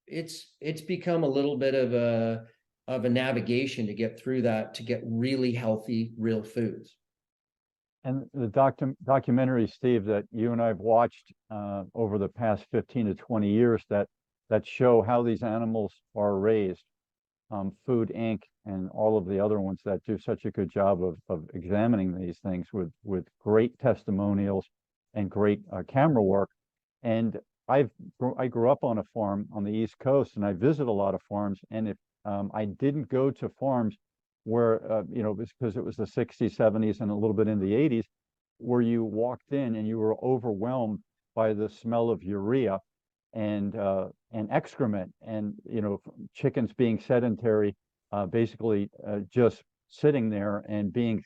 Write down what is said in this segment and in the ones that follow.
it's become a little bit of a navigation to get through that, to get really healthy, real foods. And the documentary, Steve, that you and I have watched over the past 15 to 20 years that show how these animals are raised, Food Inc. and all of the other ones that do such a good job of examining these things with great testimonials and great camera work. And I grew up on a farm on the East Coast, and I visit a lot of farms. And if I didn't go to farms where because it was the 60s, 70s, and a little bit in the 80s, where you walked in and you were overwhelmed by the smell of urea and excrement, and chickens being sedentary, basically just sitting there and being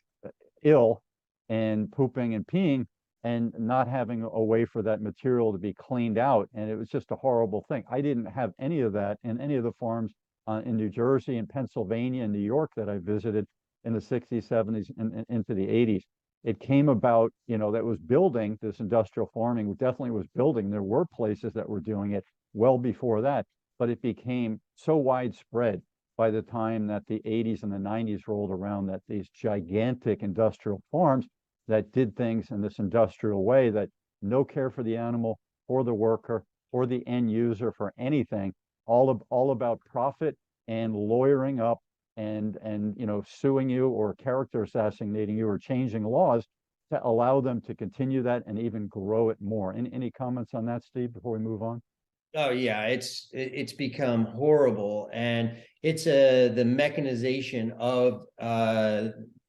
ill and pooping and peeing and not having a way for that material to be cleaned out. And it was just a horrible thing. I didn't have any of that in any of the farms in New Jersey and Pennsylvania and New York that I visited in the 60s, 70s, and into the 80s. It came about, that was building. This industrial farming definitely was building. There were places that were doing it well before that, but it became so widespread by the time that the 80s and the 90s rolled around, that these gigantic industrial farms that did things in this industrial way, that no care for the animal or the worker or the end user for anything, all about profit and lawyering up and suing you or character assassinating you or changing laws to allow them to continue that and even grow it more. Any comments on that, Steve, before we move on? Oh yeah, it's become horrible, and it's the mechanization of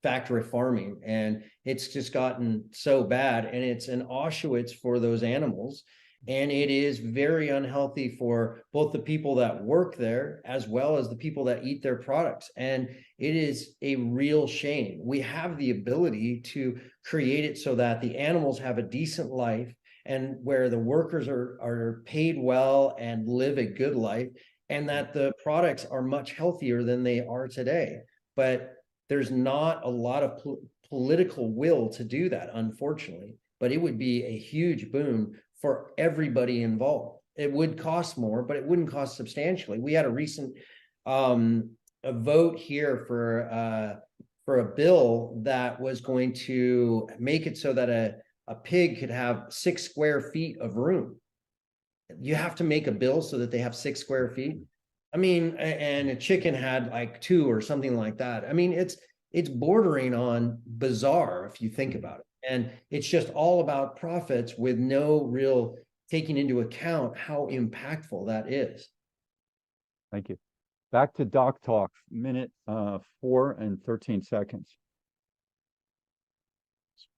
factory farming, and it's just gotten so bad, and it's an Auschwitz for those animals, and it is very unhealthy for both the people that work there as well as the people that eat their products. And it is a real shame. We have the ability to create it so that the animals have a decent life, and where the workers are paid well and live a good life, and that the products are much healthier than they are today. But there's not a lot of political will to do that, unfortunately. But it would be a huge boon for everybody involved. It would cost more, but it wouldn't cost substantially. We had a recent a vote here for a bill that was going to make it so that a pig could have 6 square feet of room. You have to make a bill so that they have 6 square feet. I mean, and a chicken had like 2 or something like that. I mean, it's bordering on bizarre if you think about it. And it's just all about profits with no real taking into account how impactful that is. Thank you. Back to Doc Talk, minute 4 and 13 seconds.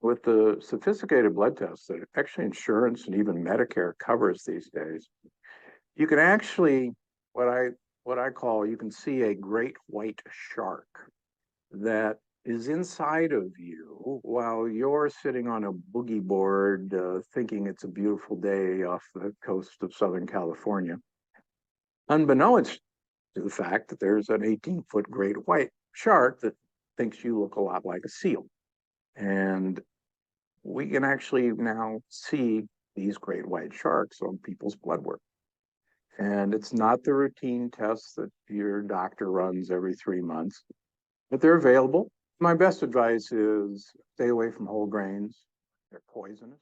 With the sophisticated blood tests that actually insurance and even Medicare covers these days, you can actually, what I call, you can see a great white shark that is inside of you while you're sitting on a boogie board thinking it's a beautiful day off the coast of Southern California, unbeknownst to the fact that there's an 18-foot great white shark that thinks you look a lot like a seal. And we can actually now see these great white sharks on people's blood work. And it's not the routine tests that your doctor runs every 3 months, but they're available. My best advice is stay away from whole grains. They're poisonous.